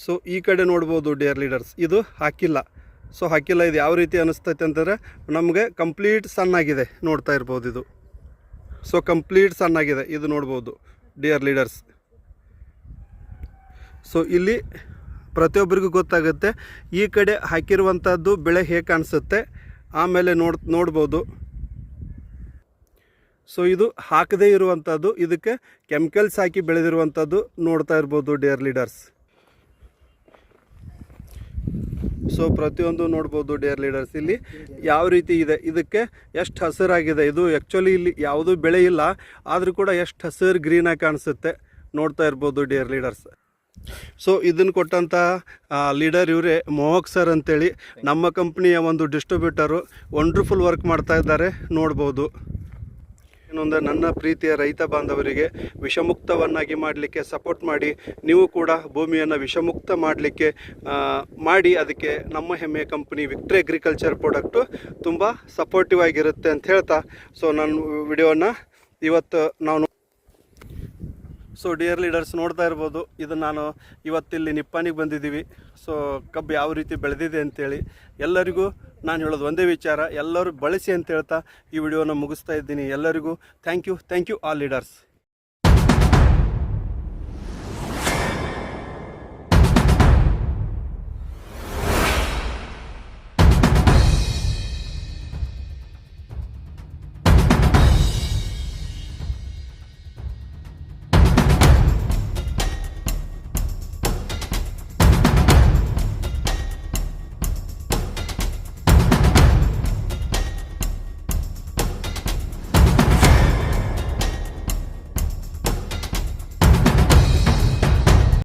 So ಈ ಕಡೆ ನೋಡ್ಬೋದು ಡಿಯರ್ ಲೀಡರ್ಸ್, ಇದು ಹಾಕಿಲ್ಲ. ಸೊ ಹಾಕಿಲ್ಲ ಇದು ಯಾವ ರೀತಿ ಅನಿಸ್ತೈತೆ ಅಂತಂದರೆ ನಮಗೆ ಕಂಪ್ಲೀಟ್ ಸಣ್ಣಾಗಿದೆ, ನೋಡ್ತಾ ಇರ್ಬೋದು ಇದು. ಸೊ ಕಂಪ್ಲೀಟ್ ಸಣ್ಣಾಗಿದೆ ಇದು ನೋಡ್ಬೋದು ಡಿಯರ್ ಲೀಡರ್ಸ್. ಸೊ ಇಲ್ಲಿ ಪ್ರತಿಯೊಬ್ಬರಿಗೂ ಗೊತ್ತಾಗುತ್ತೆ ಈ ಕಡೆ ಹಾಕಿರುವಂಥದ್ದು ಬೆಳೆ ಹೇಗೆ ಕಾಣಿಸುತ್ತೆ. ಆಮೇಲೆ ನೋಡ್ಬೋದು. ಸೊ ಇದು ಹಾಕದೇ ಇರುವಂಥದ್ದು, ಇದಕ್ಕೆ ಕೆಮಿಕಲ್ಸ್ ಹಾಕಿ ಬೆಳೆದಿರುವಂಥದ್ದು ನೋಡ್ತಾ ಇರ್ಬೋದು ಡಿಯರ್ ಲೀಡರ್ಸ್. ಸೊ ಪ್ರತಿಯೊಂದು ನೋಡ್ಬೋದು ಡಿಯರ್ ಲೀಡರ್ಸ್, ಇಲ್ಲಿ ಯಾವ ರೀತಿ ಇದೆ, ಇದಕ್ಕೆ ಎಷ್ಟು ಹಸಿರಾಗಿದೆ. ಇದು ಆ್ಯಕ್ಚುಲಿ ಇಲ್ಲಿ ಯಾವುದೂ ಬೆಳೆ ಇಲ್ಲ, ಆದರೂ ಕೂಡ ಎಷ್ಟು ಹಸಿರು ಗ್ರೀನಾಗಿ ಕಾಣಿಸುತ್ತೆ ನೋಡ್ತಾ ಇರ್ಬೋದು ಡಿಯರ್ ಲೀಡರ್ಸ್. ಸೊ ಇದನ್ನು ಕೊಟ್ಟಂಥ ಲೀಡರ್ ಇವರೇ ಮೋಹಕ್ ಸರ್ ಅಂತೇಳಿ, ನಮ್ಮ ಕಂಪ್ನಿಯ ಒಂದು ಡಿಸ್ಟ್ರಿಬ್ಯೂಟರು. ವಂಡರ್ಫುಲ್ ವರ್ಕ್ ಮಾಡ್ತಾ ಇದ್ದಾರೆ ನೋಡ್ಬೋದು. ಇನ್ನೊಂದು ನನ್ನ ಪ್ರೀತಿಯ ರೈತ ಬಾಂಧವರಿಗೆ ವಿಷಮುಕ್ತವನ್ನಾಗಿ ಮಾಡಲಿಕ್ಕೆ ಸಪೋರ್ಟ್ ಮಾಡಿ, ನೀವು ಕೂಡ ಭೂಮಿಯನ್ನು ವಿಷಮುಕ್ತ ಮಾಡಲಿಕ್ಕೆ ಮಾಡಿ. ಅದಕ್ಕೆ ನಮ್ಮ ಹೆಮ್ಮೆಯ ಕಂಪ್ನಿ ವಿಕ್ಟ್ರಿ ಅಗ್ರಿಕಲ್ಚರ್ ಪ್ರಾಡಕ್ಟು ತುಂಬ ಸಪೋರ್ಟಿವ್ ಆಗಿರುತ್ತೆ ಅಂತ ಹೇಳ್ತಾ, ಸೊ ನನ್ನ ವಿಡಿಯೋನ ಇವತ್ತು ನಾವು ಸೊ ಡಿಯರ್ ಲೀಡರ್ಸ್ ನೋಡ್ತಾ ಇರ್ಬೋದು. ಇದು ನಾನು ಇವತ್ತಿಲ್ಲಿ ನಿಪ್ಪಾಣಿಗೆ ಬಂದಿದ್ದೀವಿ. ಸೊ ಕಬ್ಬು ಯಾವ ರೀತಿ ಬೆಳೆದಿದೆ ಅಂತೇಳಿ ಎಲ್ಲರಿಗೂ ನಾನು ಹೇಳೋದು ಒಂದೇ ವಿಚಾರ, ಎಲ್ಲರೂ ಬಳಸಿ ಅಂತ ಹೇಳ್ತಾ ಈ ವಿಡಿಯೋನ ಮುಗಿಸ್ತಾ ಇದ್ದೀನಿ. ಎಲ್ಲರಿಗೂ ಥ್ಯಾಂಕ್ ಯು ಆಲ್ ಲೀಡರ್ಸ್.